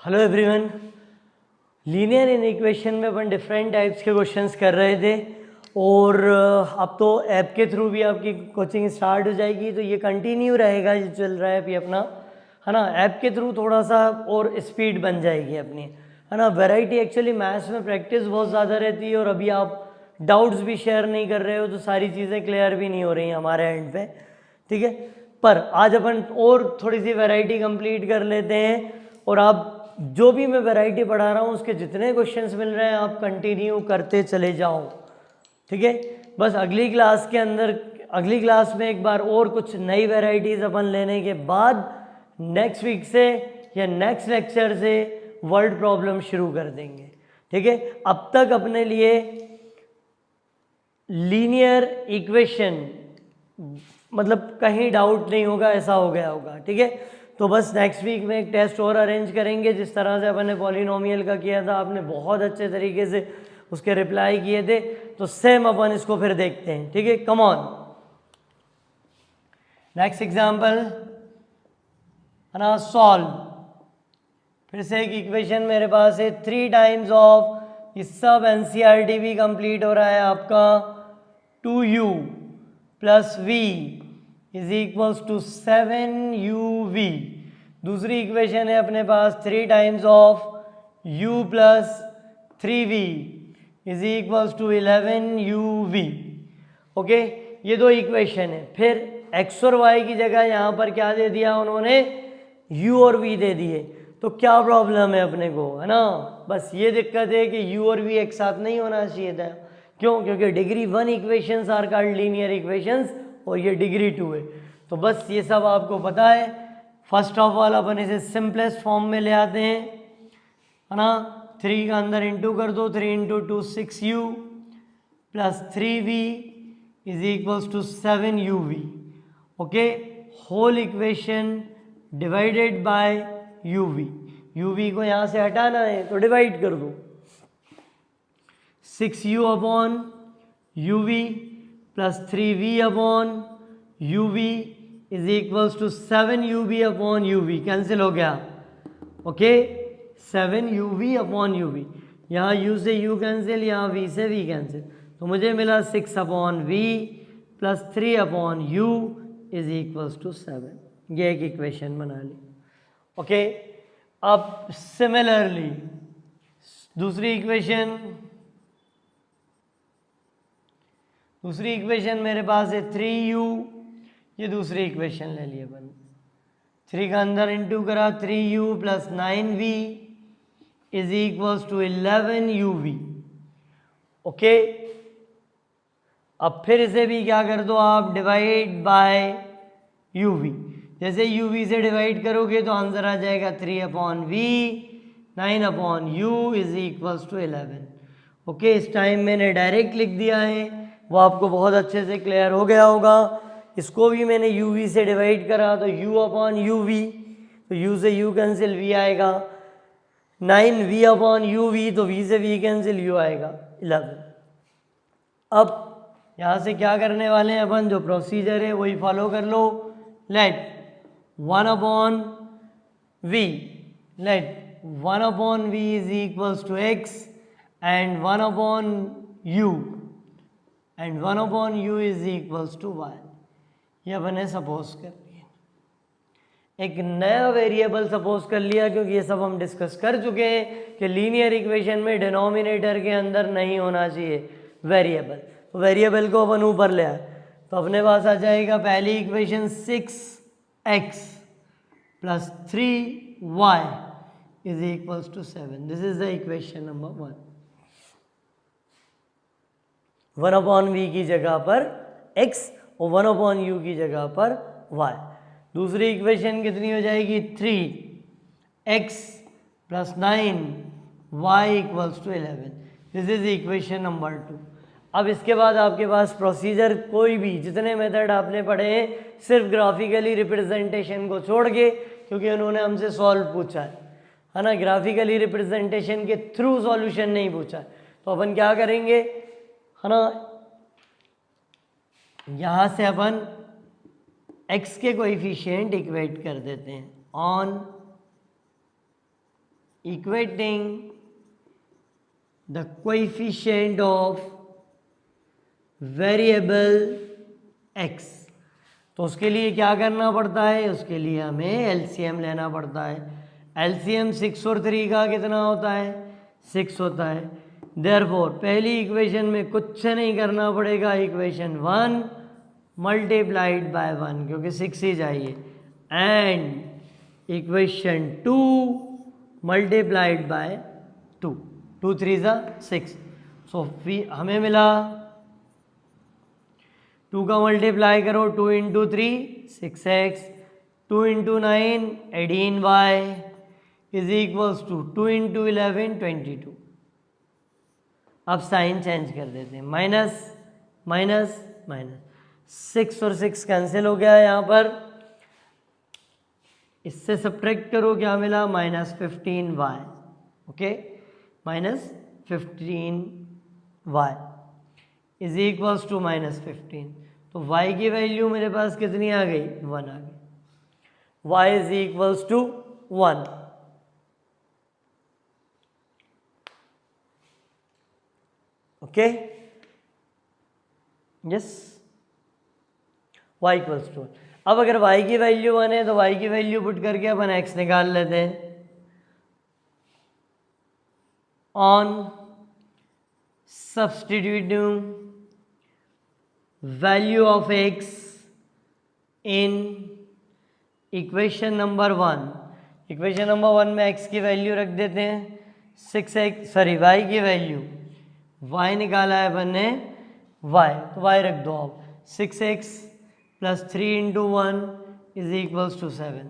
Hello everyone. Linear in equation में अपन different types के questions कर रहे थे और अब तो ऐप के थ्रू भी आपकी कोचिंग स्टार्ट हो जाएगी, तो ये कंटिन्यू रहेगा जो चल रहा है अभी अपना, है ना। ऐप के थ्रू थोड़ा सा और स्पीड बन जाएगी अपनी, है ना। वैरायटी एक्चुअली मैथ्स में प्रैक्टिस बहुत ज़्यादा रहती है और अभी आप डाउट्स भी शेयर नहीं कर रहे हो तो सारी चीज़ें क्लियर भी नहीं हो रही हैं हमारे एंड पे, ठीक है। पर आज अपन और थोड़ी सी वैरायटी कंप्लीट कर लेते हैं और आप जो भी मैं वैरायटी पढ़ा रहा हूँ उसके जितने क्वेश्चंस मिल रहे हैं आप कंटिन्यू करते चले जाओ, ठीक है। बस अगली क्लास के अंदर, अगली क्लास में एक बार और कुछ नई वैरायटीज़ अपन लेने के बाद नेक्स्ट वीक से या नेक्स्ट लेक्चर से वर्ड प्रॉब्लम शुरू कर देंगे, ठीक है। अब तक अपने लिए लीनियर इक्वेशन मतलब कहीं डाउट नहीं होगा, ऐसा हो गया होगा, ठीक है। तो बस नेक्स्ट वीक में एक टेस्ट और अरेंज करेंगे जिस तरह से अपन ने पॉलिनोमियल का किया था, आपने बहुत अच्छे तरीके से उसके रिप्लाई किए थे, तो सेम अपन इसको फिर देखते हैं, ठीक है। कम ऑन, नेक्स्ट एग्जांपल है ना, सॉल्व। फिर से एक इक्वेशन मेरे पास है 3 टाइम्स ऑफ, इस सब एनसीईआरटी भी कंप्लीट हो रहा है आपका, 2u plus v is equals to 7uv। दूसरी इक्वेशन है अपने पास 3 times of u plus 3v is equals to 11uv। Okay, ये दो इक्वेशन है। फिर x और y की जगह यहाँ पर क्या दे दिया उन्होंने, u और v दे दिए। तो क्या प्रॉब्लम है अपने को, है ना। बस ये दिक्कत है कि u और v एक साथ नहीं होना चाहिए था। क्यों? क्योंकि degree 1 equations are called linear equations और ये डिग्री 2 है। तो बस ये सब आपको पता है। फर्स्ट ऑफ ऑल अपन इसे सिंपलेस्ट फॉर्म में ले आते हैं, है ना। 3 का अंदर इंटू कर दो, 3 into 2 6u plus 3v is equals to 7uv। Okay, whole equation divided by uv। uv को यहाँ से हटाना है तो डिवाइड कर दो, 6u upon uv plus 3v upon uv is equals to 7uv upon uv। Cancel हो गया, ओके, 7uv अपॉन uv। यहाँ u से u कैंसिल, यहाँ v से v कैंसिल, तो मुझे मिला 6 upon v plus 3 upon u is equals to 7। ये एक इक्वेशन बना ली, ओके। अब सिमिलरली दूसरी इक्वेशन मेरे पास है 3u। ये दूसरी इक्वेशन ले लिए अपन, 3 का अंदर इंटू करा, 3u plus 9v is equals to 11uv। Okay, अब फिर इसे भी क्या कर दो आप, डिवाइड बाय uv। जैसे uv से डिवाइड करोगे तो आंसर आ जाएगा 3 upon v 9 upon u is equals to 11। Okay, इस टाइम मैंने डायरेक्ट लिख दिया है, वो आपको बहुत अच्छे से क्लियर हो गया होगा। इसको भी मैंने uv से डिवाइड करा तो u अपॉन uv, तो u से u कैंसिल, v आएगा, 9v अपॉन uv, तो v से v कैंसिल, u आएगा 11। अब यहाँ से क्या करने वाले हैं अपन, जो प्रोसीजर है वही फॉलो कर लो। Let 1 upon v, let 1 upon v is equals to x and 1 upon u and 1 upon u is equals to y। ये अपन ने सपोज कर लिया, एक नया वेरिएबल सपोज कर लिया, क्योंकि ये सब हम डिस्कस कर चुके हैं कि लीनियर इक्वेशन में डिनोमिनेटर के अंदर नहीं होना चाहिए वेरिएबल। तो वेरिएबल को अपन ऊपर ले आए तो अपने पास आ जाएगा पहली equation 6x plus 3y is equals to 7। This is the equation number 1। 1 upon v की जगह पर x और 1 अपॉन u की जगह पर y। दूसरी इक्वेशन कितनी हो जाएगी, 3x plus 9y equals to 11। This is equation number 2। अब इसके बाद आपके पास प्रोसीजर कोई भी, जितने मेथड आपने पढ़े हैं सिर्फ ग्राफिकली रिप्रेजेंटेशन को छोड़ के, क्योंकि उन्होंने हमसे सॉल्व पूछा है ना, ग्राफिकली रिप्रेजेंटेशन के थ्रू सॉल्यूशन नहीं पूछा। तो अपन क्या करेंगे, है ना, यहाँ से अपन x के कोएफिशिएंट इक्वेट कर देते हैं on equating the coefficient of variable x, तो उसके लिए क्या करना पड़ता है, उसके लिए हमें एलसीएम लेना पड़ता है। एलसीएम 6 और 3 का कितना होता है, 6 होता है। देयरफॉर पहली इक्वेशन में कुछ नहीं करना पड़ेगा, इक्वेशन 1 मल्टीप्लाइड बाय 1 क्योंकि 6 ही चाहिए, and equation 2 multiplied by 2, 2 3 6। So हमें मिला 2 का मल्टीप्लाई करो, 2 into 3 6x, 2 into 9 18y is equals to 2 into 11 22। अब साइन चेंज कर देते हैं, माइनस माइनस माइनस, 6 और 6 कैंसिल हो गया यहाँ पर, इससे सब्ट्रैक्ट करो, क्या मिला, minus 15y। Okay, minus 15y is equals to minus 15। तो y की वैल्यू मेरे पास कितनी आ गई, 1 आ गई। y is equals to 1। Okay, yes, y equals to 1। अब अगर y की वैल्यू 1 है तो y की वैल्यू पुट करके अपन x निकाल लेते हैं। On substituting value of x in equation number 1, equation number 1 में x की वैल्यू रख देते हैं 6x, सॉरी y की वैल्यू, y निकाला है अपन ने y, तो y रख दो आप, 6x plus 3 into 1 is equals to 7।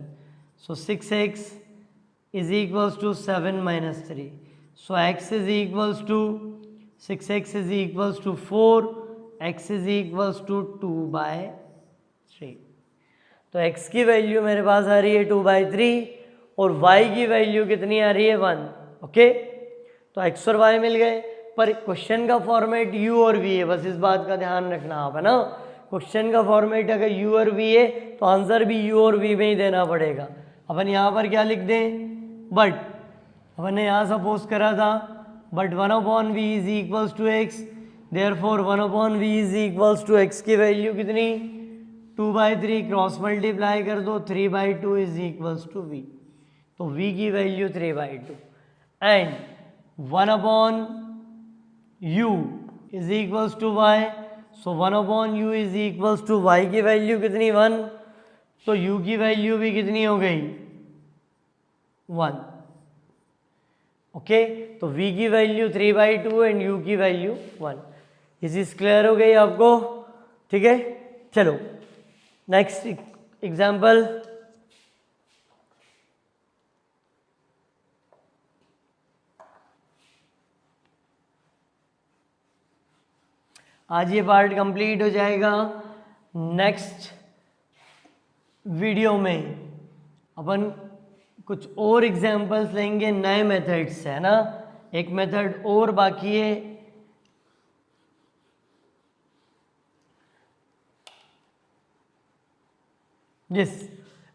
So 6x is equals to 7 minus 3। So x is equals to 6x is equals to 4, x is equals to 2/3। तो x की वैल्यू मेरे पास आ रही है 2/3 और y की वैल्यू कितनी आ रही है, 1। ओके, तो x और y मिल गए, पर क्वेश्चन का फॉर्मेट u और v है, बस इस बात का ध्यान रखना आप, है ना। क्वेश्चन का फॉर्मेट अगर u और v है तो आंसर भी u और v में ही देना पड़ेगा। अपन यहाँ पर क्या लिख दें, बट, अपन ने यहाँ सपोज करा था but 1/v is equals to x, therefore 1/v is equals to x की वैल्यू कितनी, 2/3, क्रॉस मल्टीप्लाई कर दो, 3/2 इज इक्वल्स टू v, तो v की value 3/2 and 1/u is equals to y। So 1/u is equals to y की value कितनी, 1, तो u की वैल्यू भी कितनी हो गई, 1। ओके, तो v की वैल्यू 3/2 एंड u की वैल्यू 1। ये चीज क्लियर हो गई आपको, ठीक है। चलो नेक्स्ट एग्जाम्पल, आज ये पार्ट कंप्लीट हो जाएगा। नेक्स्ट वीडियो में अपन कुछ और एग्जाम्पल्स लेंगे नए मेथड्स से, है ना। एक मेथड और बाकी है, यस,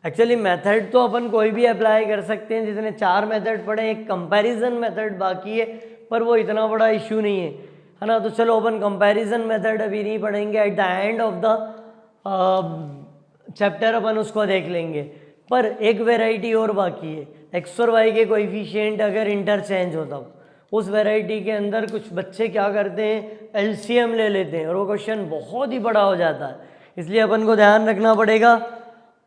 एक्चुअली मेथड तो अपन कोई भी अप्लाई कर सकते हैं, जितने 4 मेथड पढ़े, एक कंपैरिजन मेथड बाकी है, पर वो इतना बड़ा इश्यू नहीं है ना। तो चलो अपन कंपैरिजन मेथड अभी नहीं पढ़ेंगे, at the end of the chapter अपन उसको देख लेंगे। पर एक वेराइटी और बाकी है, एक्स और वाई के कोएफिशिएंट अगर इंटरचेंज हो तब उस वेराइटी के अंदर कुछ बच्चे क्या करते हैं, एलसीएम ले लेते हैं और वो क्वेश्चन बहुत ही बड़ा हो जाता है। इसलिए अपन को ध्यान रखना पड़ेगा।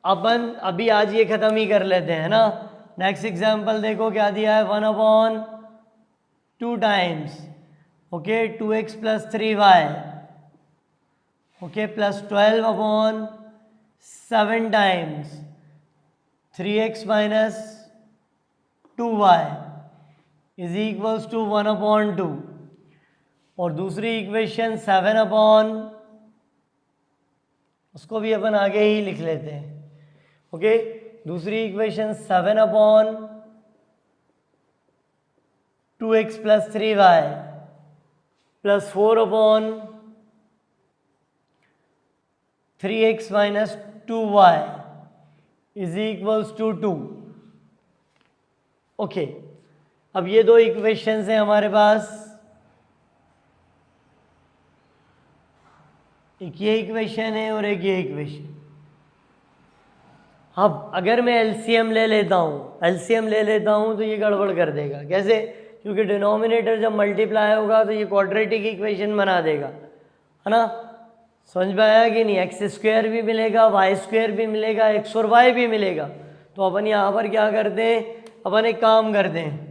अपन अभी आज ये खत्म ही कर लेते हैं ना। नेक्स्ट एग्जाम्पल देखो क्या दिया है, 1/2 times, okay, 2x plus 3y, okay, plus 12/7 times 3x minus 2y is equals to 1/2। और दूसरी इक्वेशन 7/, उसको भी अपन आगे ही लिख लेते हैं, ओके। दूसरी equation 7/2x plus 3y plus 4/3x minus 2y is equals to 2, okay. अब ये दो इक्वेशंस हैं हमारे पास, एक ये इक्वेशन है और एक ये इक्वेशन। अब अगर मैं एलसीएम ले लेता हूँ तो ये गड़बड़ कर देगा। कैसे? क्योंकि डिनोमिनेटर जब मल्टीप्लाई होगा तो ये क्वाड्रेटिक इक्वेशन बना देगा, है ना। समझ में आया कि नहीं? एक्स स्क्वायर भी मिलेगा, वाई स्क्वायर भी मिलेगा, एक्स और वाई भी मिलेगा। तो अपन यहाँ पर क्या करते हैं, अपन एक काम करते हैं,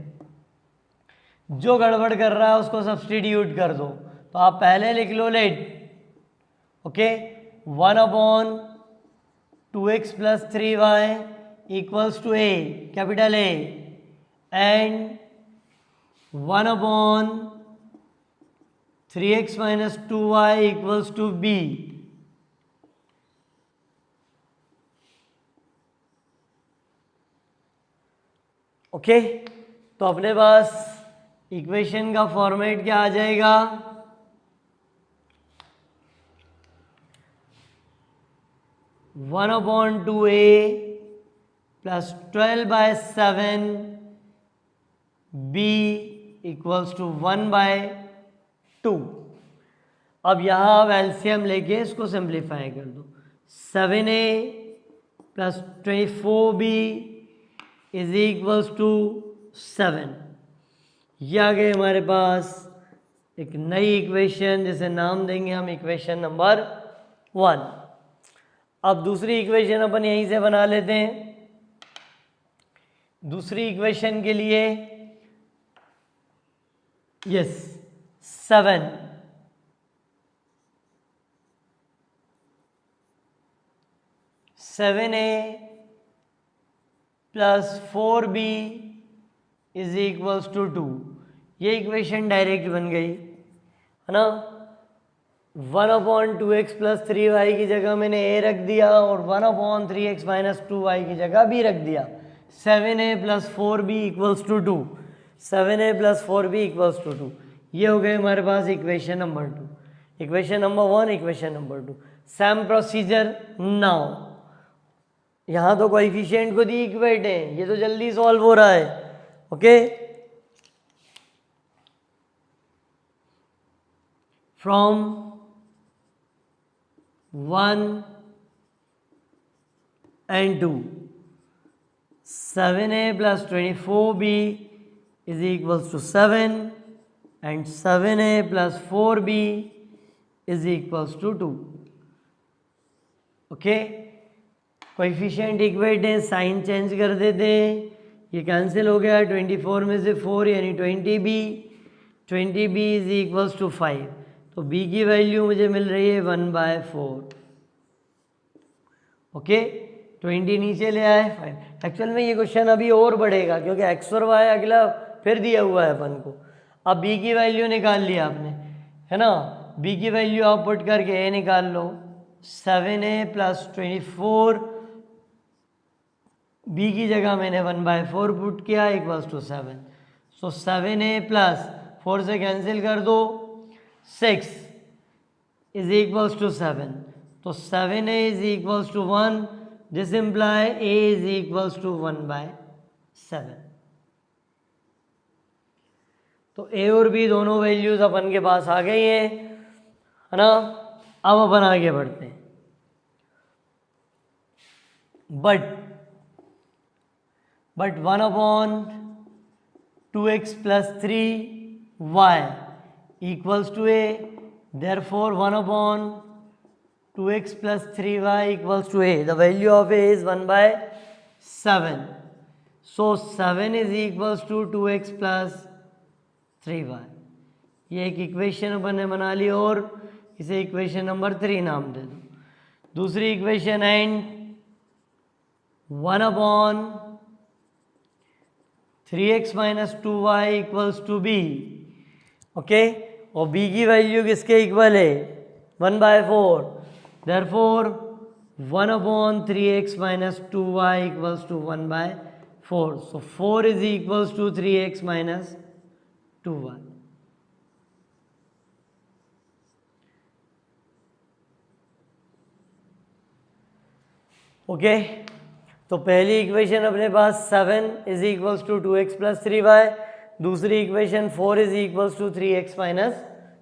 जो गड़बड़ कर रहा है उसको सब्सटीट्यूट कर दो। तो आप पहले लिख लो let, okay, 1/2x + 3y equals to A, capital A, and 1/3x - 2y equals to b। Okay, तो अपने पास इक्वेशन का फॉर्मेट क्या आ जाएगा, 1/2a + 12/7 b इक्वल्स टू 1/2। अब यहाँ आप एलसीएम लेके इसको सिंप्लीफाई कर दो। 7a + 24b is equals to 7। ये आ गए हमारे पास एक नई इक्वेशन, जिसे नाम देंगे हम इक्वेशन नंबर 1। अब दूसरी इक्वेशन अपन यहीं से बना लेते हैं। दूसरी इक्वेशन के लिए yes 7 7a + 4b is equals to 2। ये इक्वेशन डायरेक्ट बन गई, है ना। 1/2x + 3y की जगह मैंने a रख दिया और 1/3x - 2y की जगह b रख दिया। 7a + 4b equals to 2, 7a + 4b equals to 2। ये हो गए हमारे पास equation number 2, equation number 1, equation number 2। Same procedure now, यहाँ तो कोएफिशिएंट को दी इक्वेट है, ये तो जल्दी सॉल्व हो रहा है। Okay, from 1 and 2, 7a + 24b is equals to 7 and 7a + 4b is equals to 2। Okay, coefficient equate है, साइन चेंज कर देते हैं, ये कैंसिल हो गया। 24 में से 4 यानी 20b, 20b is equals to 5। तो b की वैल्यू मुझे मिल रही है 1/4। ओके, 20 नीचे ले आए 5। एक्चुअल में ये क्वेश्चन अभी और बढ़ेगा क्योंकि x और y अगला फिर दिया हुआ है अपन को। अब b की वैल्यू निकाल लिया आपने, है ना। b की वैल्यू आप पुट करके a निकाल लो। 7a + 24, b की जगह मैंने 1/4 पुट किया इक्वल्स टू 7। सो 7a + 4 से कैंसिल कर दो, 6 इज इक्वल्स टू 7। तो 7a is equals to 1, this imply a is equals to 1/7। तो a और b दोनों वैल्यूज अपन के पास आ गई है ना। अब अपन आगे बढ़ते हैं। But 1/2x + 3y equals to a, therefore 1/2x + 3y equals to a. The value of a is 1/7. So 7 is equals to 2x + 3y. ये एक इक्वेशन अपन ने बना ली और इसे इक्वेशन नंबर 3 नाम दे दो। दूसरी equation and 1/3x - 2y equals to b। Okay, और b की वैल्यू किसके इक्वल है, 1/4। Therefore 1/3x - 2y equals to 1/4। So 4 is equals to 3x - 2y। Okay, तो पहली इक्वेशन अपने पास 7 is equals to 2x + 3y। दूसरी equation 4 is equals to 3x minus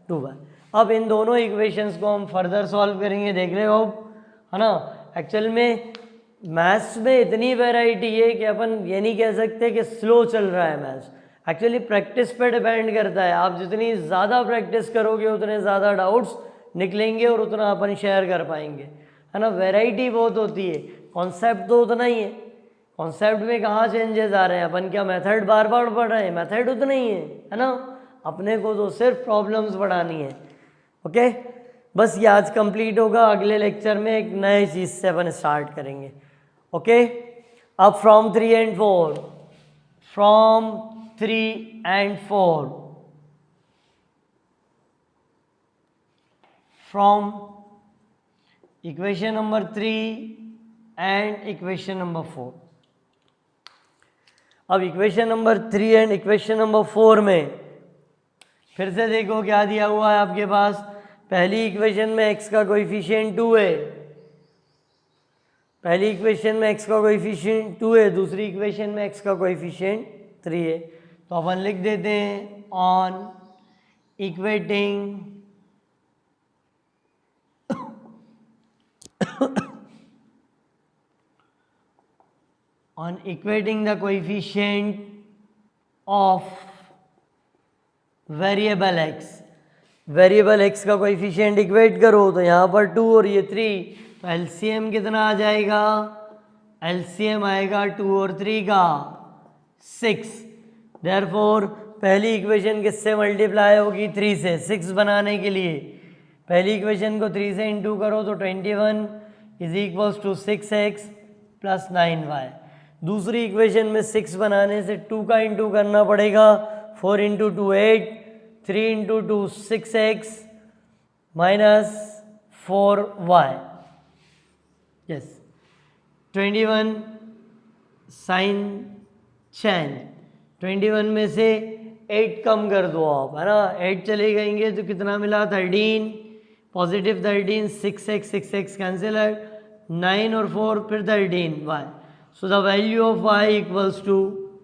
2y। अब इन दोनों इक्वेशंस को हम फर्दर सॉल्व करेंगे, देख रहे हो है ना। एक्चुअल में मैथ्स में इतनी वैरायटी है कि अपन ये नहीं कह सकते कि स्लो चल रहा है मैथ्स। एक्चुअली प्रैक्टिस पे डिपेंड करता है, आप जितनी ज़्यादा प्रैक्टिस करोगे उतने ज़्यादा डाउट्स निकलेंगे और उतना अपन शेयर कर पाएंगे, है ना। वैरायटी बहुत होती है, कॉन्सेप्ट तो उतना ही है। कॉन्सेप्ट में कहाँ चेंजेस आ रहे हैं, अपन क्या मेथड बार बार पढ़ रहे हैं, मेथड उतना ही है ना। अपने को तो सिर्फ प्रॉब्लम्स बढ़ानी है। ओके, बस ये आज कंप्लीट होगा, अगले लेक्चर में एक नए चीज़ से अपन स्टार्ट करेंगे। ओके, अब from 3 and 4, from 3 and 4, from equation number 3 and equation number 4। अब equation number 3 and equation number 4 में फिर से देखो क्या दिया हुआ है आपके पास। पहली इक्वेशन में x का कोएफिशिएंट 2 है, पहली इक्वेशन में x का कोएफिशिएंट 2 है, दूसरी इक्वेशन में x का कोएफिशिएंट 3 है। तो अपन लिख देते हैं on equating on equating the coefficient of variable x, variable x का कोएफिशिएंट इक्वेट करो तो यहाँ पर 2 और ये 3, तो एलसीएम कितना आ जाएगा, एलसीएम आएगा 2 और 3 का 6। देयरफॉर पहली इक्वेशन किससे मल्टीप्लाई होगी, 3 से। 6 बनाने के लिए पहली इक्वेशन को 3 से इंटू करो तो 21 is equals to 6x plus 9y। दूसरी इक्वेशन में 6 बनाने से 2 का इंटू करना पड़ेगा, 4 into 2 8, 3 into 2 6x minus 4y। Yes, 21 sign change, 21 में से 8 कम कर दो आप, है ना। 8 चले गएंगे तो कितना मिला, 13, पॉजिटिव 13, 6x कैंसिल है, 9 और 4 फिर 13y। So the value of y equals to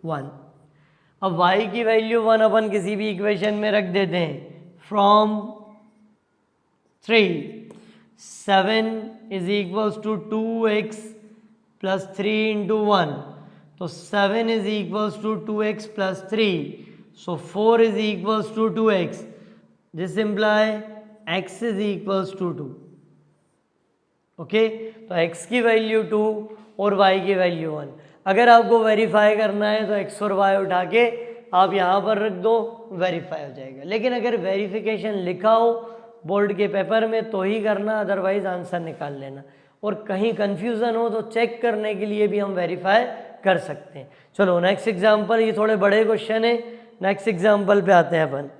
1। अब y की वैल्यू 1 अपन किसी भी इक्वेशन में रख देते हैं। From 3, 7 is equals to 2x plus 3 into 1, तो 7 is equals to 2x plus 3, so 4 is equals to 2x, this imply x is equals to 2। Okay, तो x की वैल्यू 2 और y की वैल्यू 1। अगर आपको वेरीफाई करना है तो x और y उठा के आप यहाँ पर रख दो, वेरीफाई हो जाएगा। लेकिन अगर वेरिफिकेशन लिखा हो बोर्ड के पेपर में तो ही करना, अदरवाइज आंसर निकाल लेना। और कहीं कंफ्यूजन हो तो चेक करने के लिए भी हम वेरीफाई कर सकते हैं। चलो नेक्स्ट एग्जाम्पल, ये थोड़े बड़े क्वेश्चन है, नेक्स्ट एग्जाम्पल पे आते हैं अपन।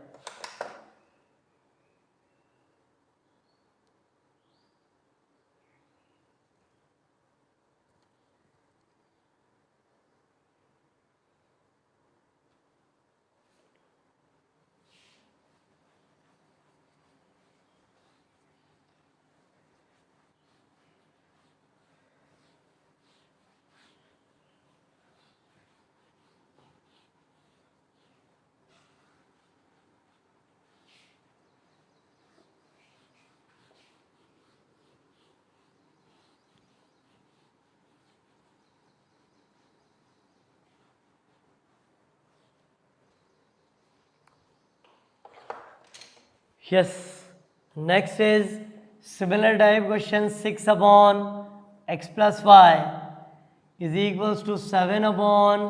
Yes, next is similar type question 6 upon x plus y is equals to 7 upon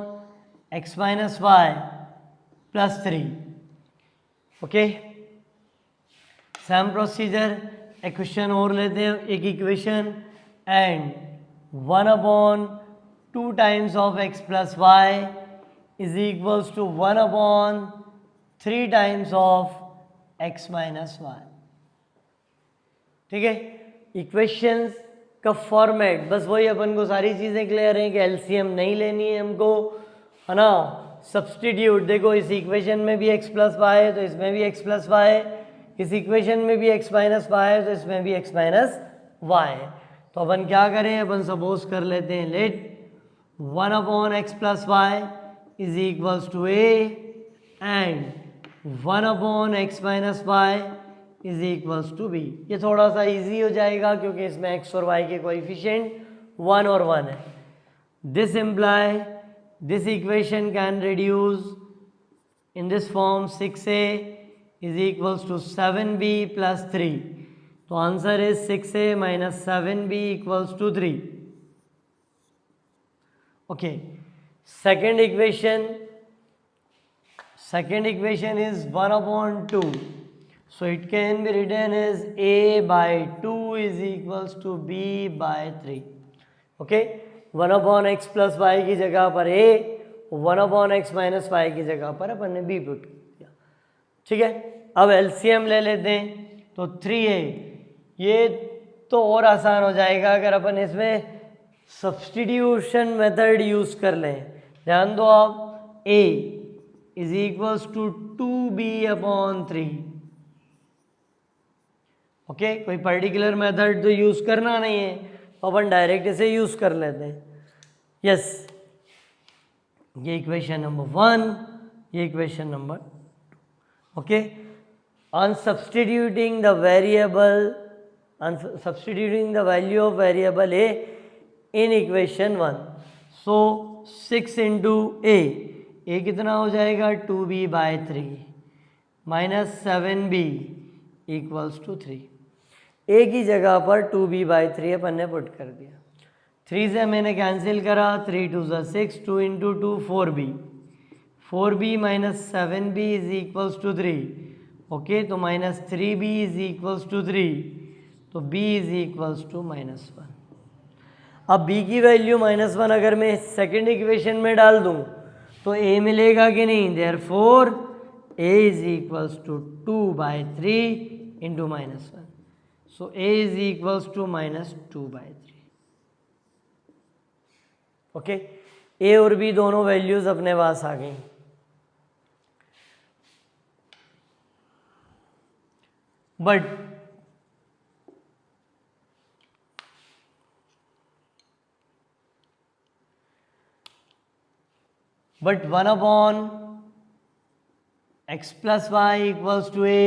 x minus y plus 3. Okay, same procedure, एक क्वेश्चन और लेते हैं, एक equation and 1 upon 2 times of x plus y is equals to 1 upon 3 times of x minus y. ठीक है, equations का format बस वही, अपन को सारी चीज़ें क्लियर हैं कि एलसीएम नहीं लेनी है हमको, है ना। सब्सटीट्यूट, देखो इस इक्वेशन में भी x प्लस वाई है तो इसमें भी x प्लस वाई है, इस इक्वेशन में भी x माइनस वाई है तो इसमें भी x माइनस वाई है। तो अपन क्या करें, अपन सपोज कर लेते हैं let 1 upon x plus y is equals to a and 1/x-y is equals to b. ये थोड़ा सा इजी हो जाएगा क्योंकि इसमें x और y के कोएफिशिएंट 1 और 1 है। This imply this equation can reduce in this form 6a is equals to 7b plus 3. तो answer is 6a minus 7b equals to 3. Okay. Second equation is 1/2. So it can be written as a by 2 is equals to b by 3. Okay. 1/x plus y की जगह पर a, 1/x minus Y की जगह पर अपन ने B put कर दिया। ठीक है, अब एलसीएम ले लेते हैं। तो 3a, ये तो और आसान हो जाएगा अगर अपन इसमें सब्सटीट्यूशन मेथड यूज कर लें। ध्यान दो आप, a is equals to 2b/3। Okay, कोई पर्टिकुलर मेथड तो यूज करना नहीं है, अपन डायरेक्ट इसे यूज कर लेते हैं। यस, ये इक्वेशन नंबर 1, ये equation number 2। Okay, on substituting the value of variable a in equation 1, so 6 into a कितना हो जाएगा 2b/3 minus 7b equals to 3। a की जगह पर 2b/3 अपन ने पुट कर दिया। 3 से मैंने कैंसिल करा, 3 2 6, 2 into 2 4b, 4b minus 7b is equals to 3। Okay, तो minus 3b is equals to 3, तो b is equals to -1। अब b की वैल्यू -1 अगर मैं सेकेंड इक्वेशन में डाल दूं तो a मिलेगा कि नहीं? Therefore a is equals to 2/3 into -1, so a is equals to -2/3। Okay, ए और बी दोनों वैल्यूज अपने पास आ गई। But but 1/x plus y equals to a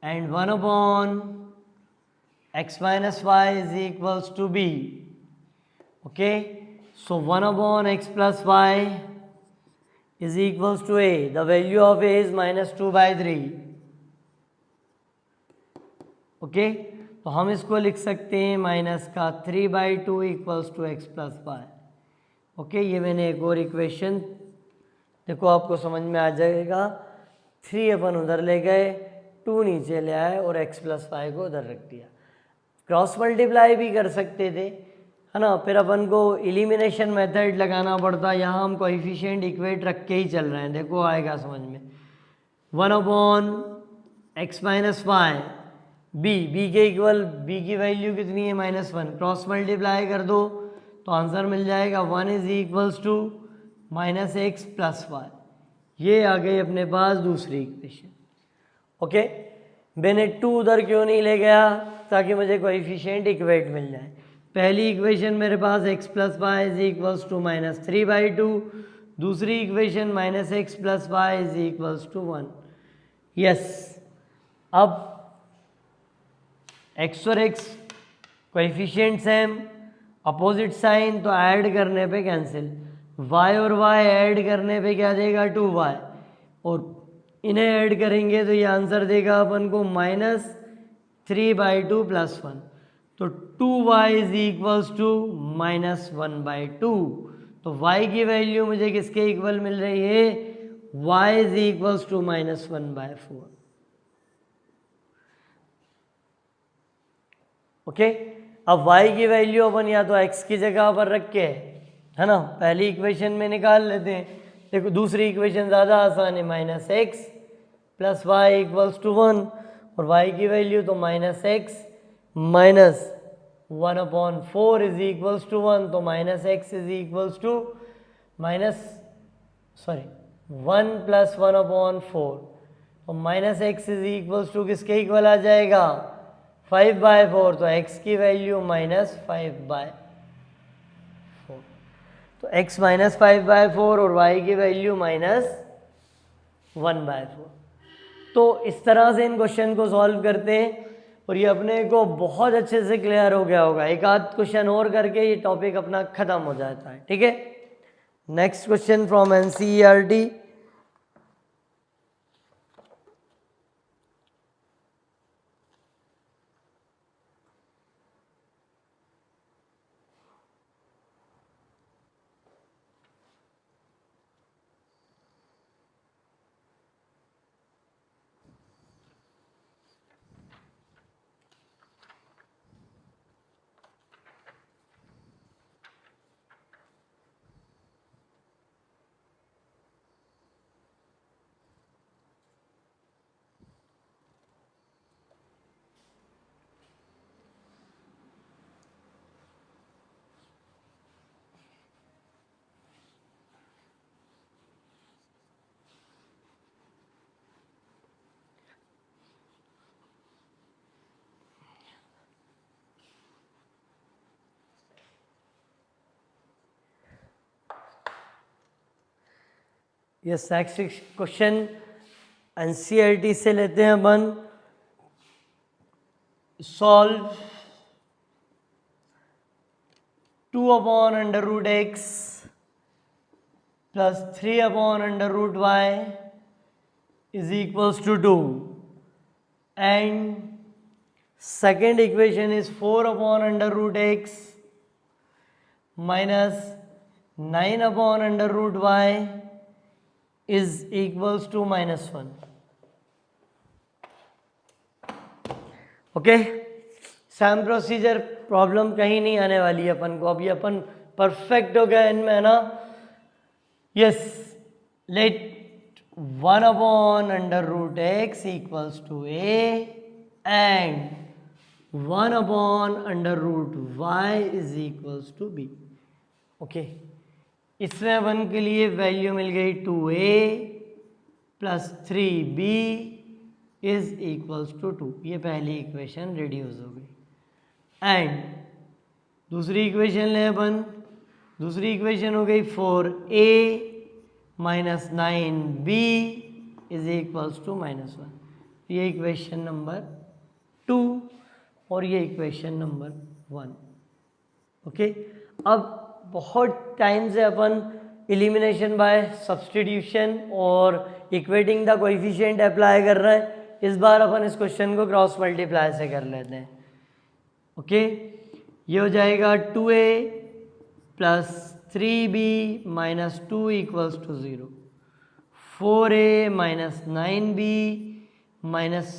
and 1/x minus y is equals to b। Okay, so 1/x plus y is equals to a, the value of a is -2/3। Okay, तो हम इसको लिख सकते हैं -3/2 equals to x plus y. Okay, ये मैंने एक और इक्वेशन, देखो आपको समझ में आ जाएगा। 3 अपन उधर ले गए, 2 नीचे ले आए और x प्लस वाई को उधर रख दिया। क्रॉस मल्टीप्लाई भी कर सकते थे, है ना, फिर अपन को एलिमिनेशन मेथड लगाना पड़ता। यहाँ हम कोएफिशिएंट इक्वेट रख के ही चल रहे हैं, देखो आएगा समझ में। 1/x माइनस वाई, बी के इक्वल, बी की वैल्यू कितनी है -1, क्रॉस मल्टीप्लाई कर दो तो आंसर मिल जाएगा 1 is equals to -x plus y. ये आ गई अपने पास दूसरी इक्वेशन। ओके, मैंने 2 उधर क्यों नहीं ले गया? ताकि मुझे कोएफिशिएंट इक्वेट मिल जाए। पहली इक्वेशन मेरे पास x plus y is equals to -3/2, दूसरी इक्वेशन -x plus y is equals to 1। Yes, अब x और x coefficient same, opposite sign, तो ऐड करने पे कैंसिल। y और y ऐड करने पे क्या देगा? 2y, और इन्हें ऐड करेंगे तो ये आंसर देगा अपन को -3/2 प्लस 1, तो 2y इज इक्वल्स टू -1/2। तो y की वैल्यू मुझे किसके इक्वल मिल रही है? y is equals to -1/4। Okay, अब y की वैल्यू अपन या तो x की जगह पर रख के, है ना, पहली इक्वेशन में निकाल लेते हैं। देखो दूसरी इक्वेशन ज़्यादा आसान है, -x plus y equals to 1, और y की वैल्यू तो -x minus 1/4 is equals to 1, तो -x is equals to 1 plus 1/4, तो -x इज इक्वल्स टू किसके इक्वल आ जाएगा? 5/4, तो x की वैल्यू -5/4, तो x -5/4 और y की वैल्यू -5/4। 1/4। तो इस तरह से इन क्वेश्चन को सॉल्व करते हैं और ये अपने को बहुत अच्छे से क्लियर हो गया होगा। एक आध क्वेश्चन और करके ये टॉपिक अपना ख़त्म हो जाता है, ठीक है। Next question from NCERT. ये नेक्स्ट क्वेश्चन एनसीईआरटी से लेते हैं अपन। Solve 2/√x plus 3/√y is equals to 2, and second equation is 4/√x minus 9/√y is equals to -1। Okay, same procedure, problem कहीं नहीं आने वाली है अपन को। अभी अपन परफेक्ट हो गया इनमें, है ना। Yes, let 1/√x equals to a and 1/√y is equals to b। Okay, इसमें अपन के लिए वैल्यू मिल गई 2a plus 3b is equals to 2। ये पहली इक्वेशन रिड्यूस हो गई। एंड दूसरी इक्वेशन ले अपन। दूसरी इक्वेशन हो गई 4a minus 9b is equals to -1। ये इक्वेशन नंबर 2 और ये इक्वेशन नंबर 1। ओके, अब बहुत टाइम से अपन एलिमिनेशन बाय सब्स्टिट्यूशन और इक्वेटिंग द कोएफिशिएंट अप्लाई कर रहे हैं। इस बार अपन इस क्वेश्चन को क्रॉस मल्टीप्लाई से कर लेते हैं। ओके, ये हो जाएगा 2a plus 3b minus 2 equals to 0, 4a minus 9b minus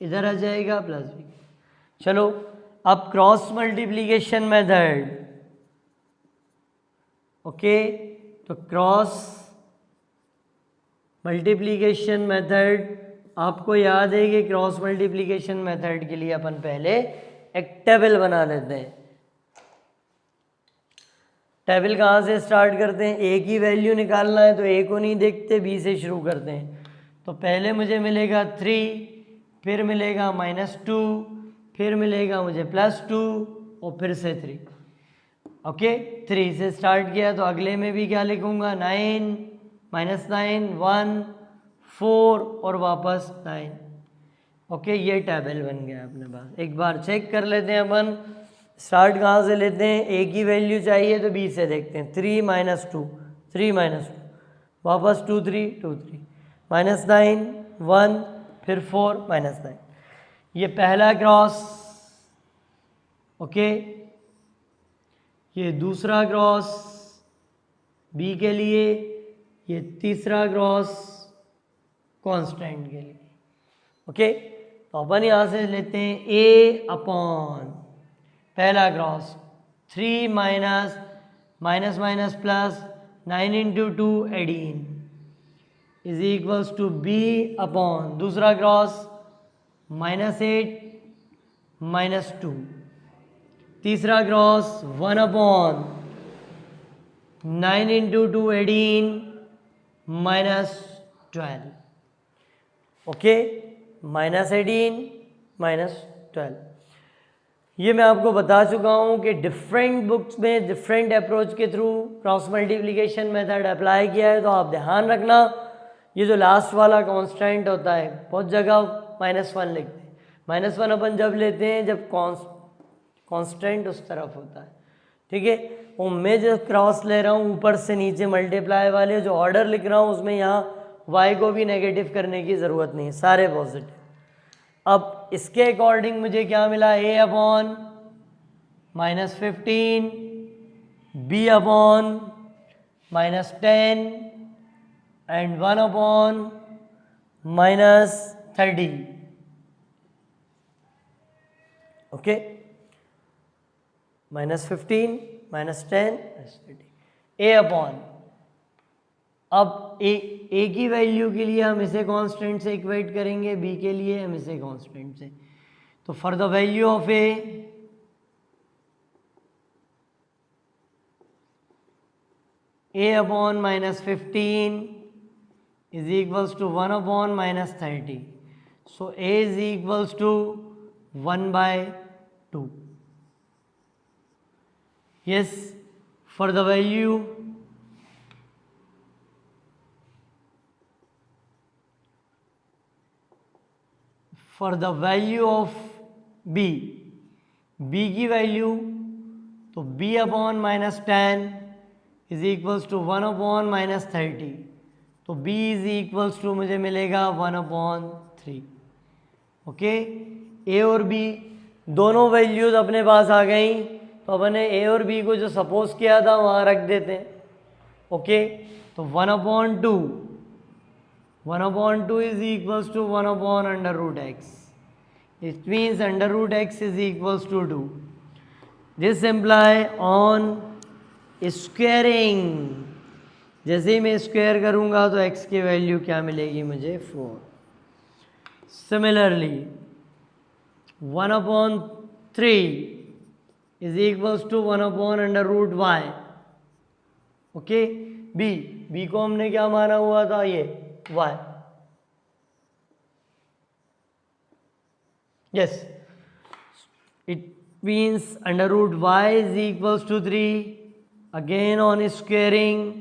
इधर आ जाएगा प्लस b। चलो अब क्रॉस मल्टीप्लीकेशन मेथड। ओके, तो क्रॉस मल्टीप्लिकेशन मेथड आपको याद है कि क्रॉस मल्टीप्लिकेशन मेथड के लिए अपन पहले एक टेबल बना लेते हैं। टेबल कहाँ से स्टार्ट करते हैं? ए की वैल्यू निकालना है तो ए को नहीं देखते, बी से शुरू करते हैं। तो पहले मुझे मिलेगा 3, फिर मिलेगा -2, फिर मिलेगा मुझे +2 और फिर से 3। ओके, 3 से स्टार्ट किया तो अगले में भी क्या लिखूंगा? 9, -9, 1, 4 और वापस 9। ओके, ये टेबल बन गया अपने पास। एक बार चेक कर लेते हैं अपन। स्टार्ट कहाँ से लेते हैं? ए की वैल्यू चाहिए तो बी से देखते हैं। 3 - 2, 3 - 2, वापस 2 3 2 3, -9 1, फिर 4 -9। ये पहला क्रॉस। ओके, ये दूसरा क्रॉस बी के लिए, ये तीसरा क्रॉस कांस्टेंट के लिए। ओके, तो अपन यहाँ से लेते हैं ए अपॉन पहला cross 3 minus minus minus plus 9 × 2 18 is equals to b upon दूसरा क्रॉस -8 -2, तीसरा क्रॉस 1 अपॉन 9 × 2 18 -12। ओके, -18 -12। ये मैं आपको बता चुका हूँ कि डिफरेंट बुक्स में डिफरेंट अप्रोच के through cross multiplication method apply किया है। तो आप ध्यान रखना ये जो लास्ट वाला कांस्टेंट होता है, बहुत जगह -1 लिखते हैं। -1 अपन जब लेते हैं जब कांस्टेंट उस तरफ होता है, ठीक है। और मैं जो क्रॉस ले रहा हूँ ऊपर से नीचे मल्टीप्लाई वाले जो ऑर्डर लिख रहा हूँ उसमें यहाँ y को भी नेगेटिव करने की ज़रूरत नहीं है, सारे पॉजिटिव। अब इसके अकॉर्डिंग मुझे क्या मिला, a upon -15, b upon -10 and 1 upon -30। Okay, -15, -10, a upon, अब a की वैल्यू के लिए हम इसे कांस्टेंट से इक्वेट करेंगे, b के लिए हम इसे कांस्टेंट से। तो for the value of a upon -15 is equals to 1 upon -30. So a is equals to 1/2. Yes, for the value of b की वैल्यू, तो b upon -10 is equals to 1 upon -30, तो b इज इक्वल्स टू मुझे मिलेगा 1/3। ओके, a और b दोनों values अपने पास आ गई, तो अपन ने a और b को जो सपोज किया था वहाँ रख देते हैं। ओके, तो 1/2 is equals to 1 upon under root x. It means under root x is equals to 2. This imply on squaring, जैसे ही मैं स्क्वायर करूंगा तो x की वैल्यू क्या मिलेगी मुझे, 4। Similarly 1/3 is equals to 1 upon under root y. Okay, b को हमने क्या माना हुआ था, ये y. Yes, it means under root y is equals to 3. Again on squaring,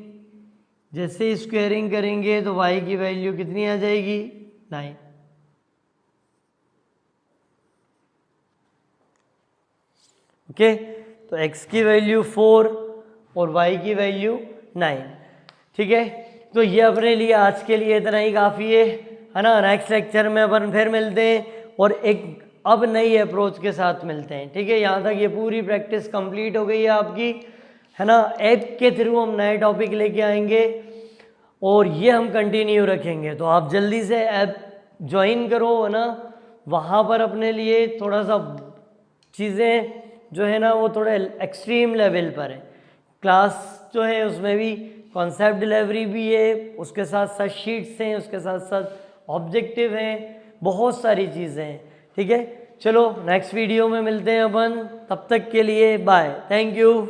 जैसे स्क्वायरिंग करेंगे तो y की वैल्यू कितनी आ जाएगी, 9। ओके, तो x की वैल्यू 4 और y की वैल्यू 9। ठीक है, तो ये अपने लिए आज के लिए इतना ही काफ़ी है ना। नेक्स्ट लेक्चर में अपन फिर मिलते हैं और एक अब नई अप्रोच के साथ मिलते हैं। ठीक है, यहाँ तक ये पूरी प्रैक्टिस कंप्लीट हो गई है आपकी, है ना। ऐप के थ्रू हम नए टॉपिक लेके आएंगे और ये हम कंटिन्यू रखेंगे, तो आप जल्दी से ऐप ज्वाइन करो, है ना। वहाँ पर अपने लिए थोड़ा सा चीज़ें जो है ना वो थोड़े एक्सट्रीम लेवल पर है। क्लास जो है उसमें भी कॉन्सेप्ट डिलीवरी भी है, उसके साथ साथ शीट्स हैं, उसके साथ साथ ऑब्जेक्टिव हैं, बहुत सारी चीज़ें हैं। ठीक है, चलो नेक्स्ट वीडियो में मिलते हैं अपन, तब तक के लिए बाय, थैंक यू।